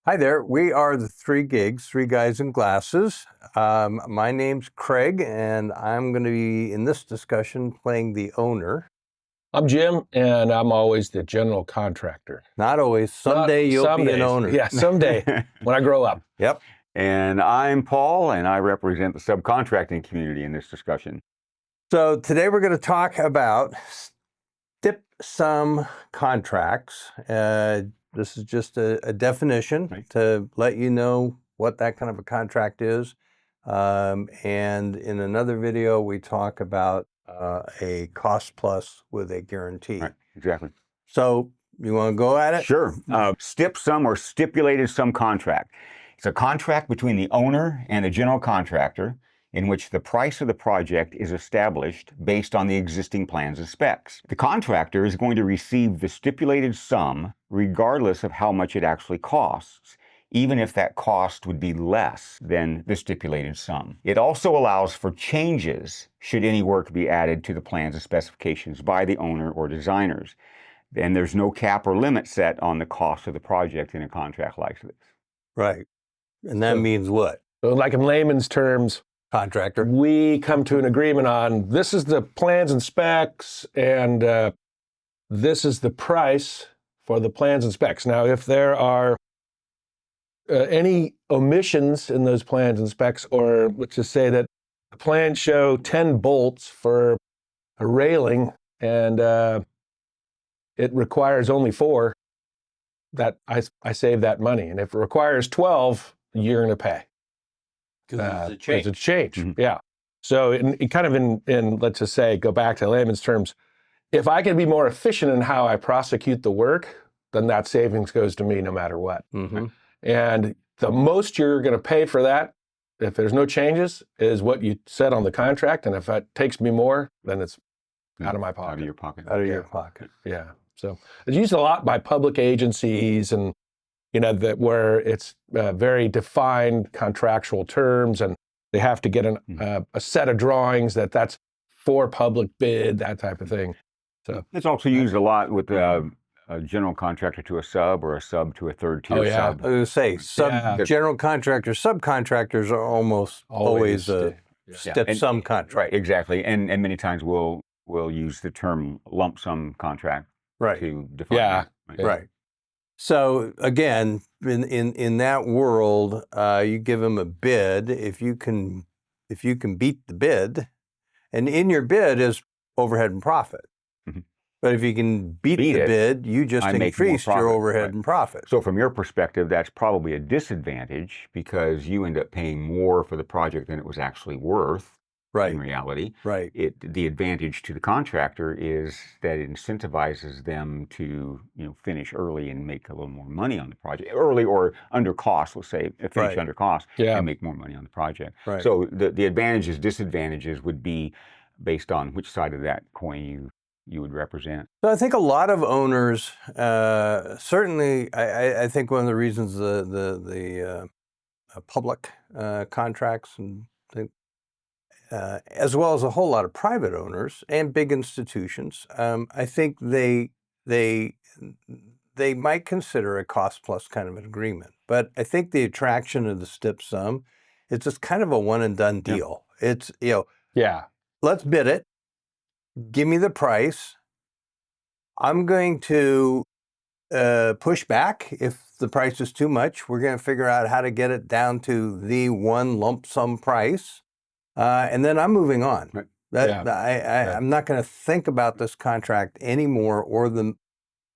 Hi there. We are the Three Gigs, Three Guys in Glasses. My name's Craig, and I'm going to be, in this discussion, playing the owner. I'm Jim, and I'm always the general contractor. Not always. Someday you'll be an owner. Yeah, someday when I grow up. Yep. And I'm Paul, and I represent the subcontracting community in this discussion. So today we're going to talk about Sum contracts. This is just a definition to let you know what that kind of a contract is. And in another video, we talk about a cost plus with a guarantee. Right, exactly. So you want to go at it? Sure. Stip sum or stipulated sum contract. It's a contract between the owner and the general contractor in which the price of the project is established based on the existing plans and specs. The contractor is going to receive the stipulated sum regardless of how much it actually costs, even if that cost would be less than the stipulated sum. It also allows for changes should any work be added to the plans and specifications by the owner or designers. And there's no cap or limit set on the cost of the project in a contract like this. Right. And that means what? So like in layman's terms, contractor, we come to an agreement on this is the plans and specs, and this is the price for the plans and specs. Now, if there are any omissions in those plans and specs, or let's just say that the plans show 10 bolts for a railing and it requires only 4, that I save that money. And if it requires 12, you're going to pay. Because it's a change. Mm-hmm. Yeah. So in let's just say, go back to layman's terms, if I can be more efficient in how I prosecute the work, then that savings goes to me no matter what. Mm-hmm. And the most you're going to pay for that, if there's no changes, is what you said on the contract. And if that takes me more, then it's out of my pocket. Out of your pocket. Out of your pocket. Yeah. So it's used a lot by public agencies and that where it's very defined contractual terms, and they have to get a set of drawings that's for public bid, that type of thing. So it's also used a lot with a general contractor to a sub, or a sub to a third tier sub. I was going to say, general contractors, subcontractors are almost always a stip sum contract. Right, exactly. And many times we'll use the term lump sum contract to define that. Right. So again, in that world, you give them a bid. If you can beat the bid, and in your bid is overhead and profit. Mm-hmm. But if you can beat the bid, you just increase your overhead and profit. So from your perspective, that's probably a disadvantage because you end up paying more for the project than it was actually worth. Right. In reality, right. The advantage to the contractor is that it incentivizes them to finish early and make a little more money on the project, early or under cost. Let's say finish under cost and make more money on the project. Right. So the advantages, disadvantages would be based on which side of that coin you would represent. So I think a lot of owners, certainly, I think one of the reasons the public contracts and as well as a whole lot of private owners and big institutions, I think they might consider a cost plus kind of an agreement. But I think the attraction of the stip sum, it's just kind of a one and done deal. Yeah. It's let's bid it. Give me the price. I'm going to push back if the price is too much. We're going to figure out how to get it down to the one lump sum price. And then I'm moving on. Right. I'm not going to think about this contract anymore.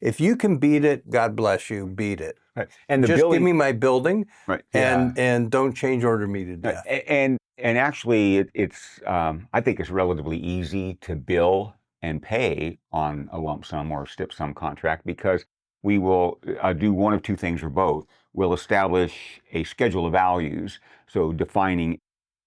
If you can beat it, God bless you, beat it. Right. And just give me my building, and don't change order me to death. And actually, it's I think it's relatively easy to bill and pay on a lump sum or stip sum contract because we will do one of two things or both. We'll establish a schedule of values, so defining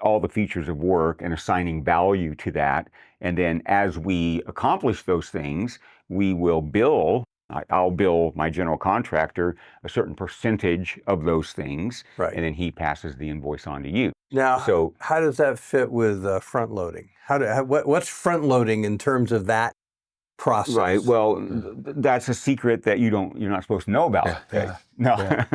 all the features of work and assigning value to that. And then as we accomplish those things, we will bill, I'll bill my general contractor a certain percentage of those things, and then he passes the invoice on to you. Now, so how does that fit with front loading? What's front loading in terms of that process? Right. Well, that's a secret that you're not supposed to know about. Yeah. No. Yeah.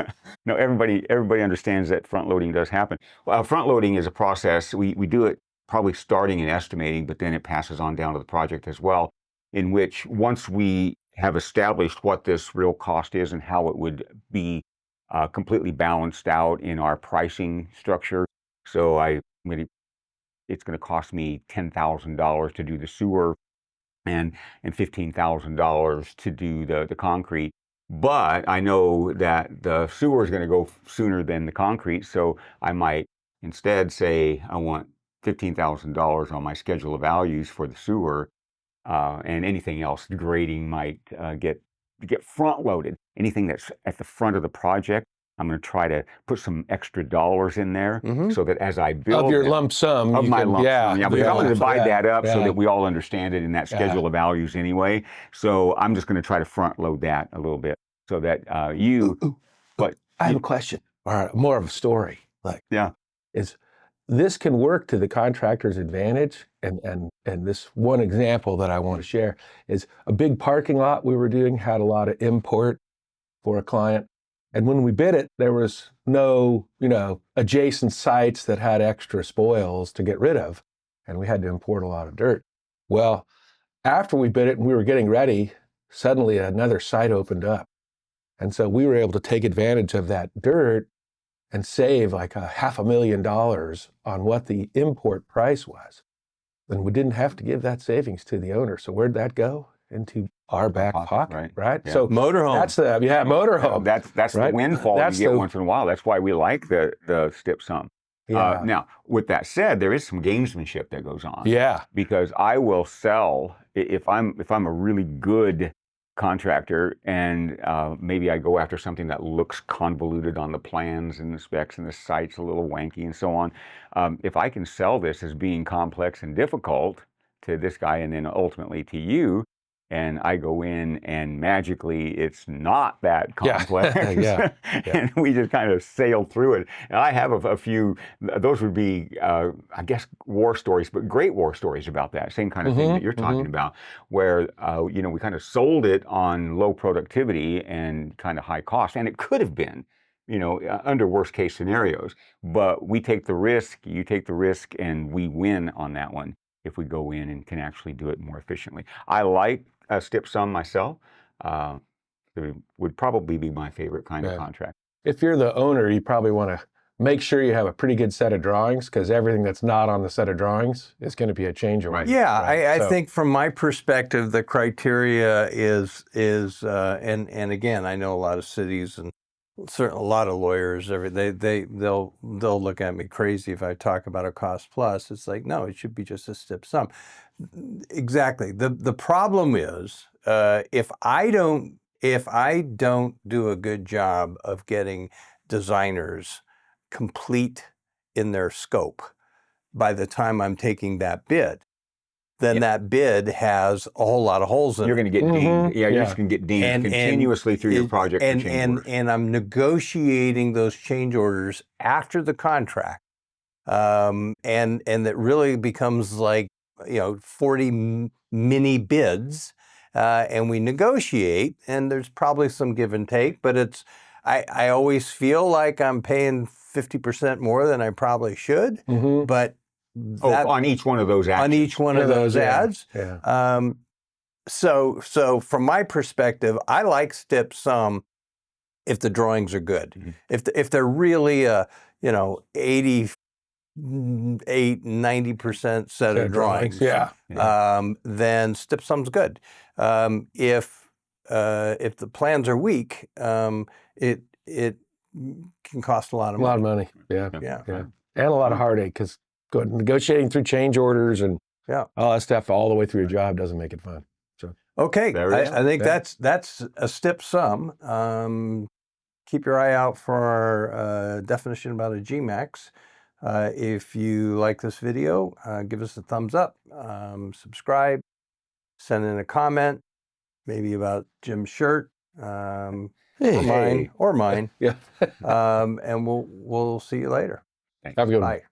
No, everybody understands that front loading does happen. Well, front loading is a process. We do it probably starting and estimating, but then it passes on down to the project as well, in which once we have established what this real cost is and how it would be completely balanced out in our pricing structure. So it's going to cost me $10,000 to do the sewer and $15,000 to do the concrete. But I know that the sewer is going to go sooner than the concrete, so I might instead say I want $15,000 on my schedule of values for the sewer, and anything else, the grading might get front loaded. Anything that's at the front of the project, I'm going to try to put some extra dollars in there so that as I build of your them, lump sum, of my lump sum, because I'm going to divide that up so yeah. that we all understand it in that schedule of values anyway. So I'm just going to try to front load that a little bit so that But I have a question, or more of a story. Like, yeah, is this can work to the contractor's advantage, and this one example that I want to share is a big parking lot we were doing had a lot of import for a client. And when we bid it, there was no, adjacent sites that had extra spoils to get rid of. And we had to import a lot of dirt. Well, after we bid it and we were getting ready, suddenly another site opened up. And so we were able to take advantage of that dirt and save like $500,000 on what the import price was. And we didn't have to give that savings to the owner. So where'd that go? Into our back pocket, right? Yeah. So motorhome. That's the motorhome. That's right? the windfall you get once in a while. That's why we like the stip sum. Yeah. Now, with that said, there is some gamesmanship that goes on. Yeah. Because I will sell if I'm a really good contractor, and maybe I go after something that looks convoluted on the plans and the specs and the site's a little wanky and so on. If I can sell this as being complex and difficult to this guy and then ultimately to you, and I go in and magically it's not that complex, and we just kind of sail through it. And I have a few, those would be, I guess, war stories, but great war stories about that same kind of thing that you're talking about, where we kind of sold it on low productivity and kind of high cost, and it could have been, under worst case scenarios, but we take the risk, you take the risk, and we win on that one if we go in and can actually do it more efficiently. I like stip sum myself. It would probably be my favorite kind of contract. If you're the owner, you probably want to make sure you have a pretty good set of drawings, because everything that's not on the set of drawings is going to be a change order. Right. Yeah, right? I think from my perspective, the criteria is and again, I know a lot of cities and certainly a lot of lawyers. They'll look at me crazy if I talk about a cost plus. It's like, no, it should be just a stip sum. Exactly. The problem is if I don't do a good job of getting designers complete in their scope by the time I'm taking that bid, then that bid has a whole lot of holes in it. You're going to get dinged. Yeah, you're just going to get dinged continuously through your project for change orders. And I'm negotiating those change orders after the contract. And that really becomes like, 40 mini bids, and we negotiate, and there's probably some give and take, but I always feel like I'm paying 50% more than I probably should, but on each one of those ads. On each one of those ads. Yeah. So from my perspective, I like stip sum if the drawings are good. If they're really 90% set of drawings, then stip sum's good. If the plans are weak, it can cost a lot of money. A lot of money, yeah. And a lot of heartache, because negotiating through change orders and all that stuff all the way through your job doesn't make it fun. So okay, I think that's a stip sum. Keep your eye out for our definition about a GMAX. If you like this video, give us a thumbs up, subscribe, send in a comment, maybe about Jim's shirt, or mine. Yeah. And we'll see you later. Thanks. Have a good one. Bye.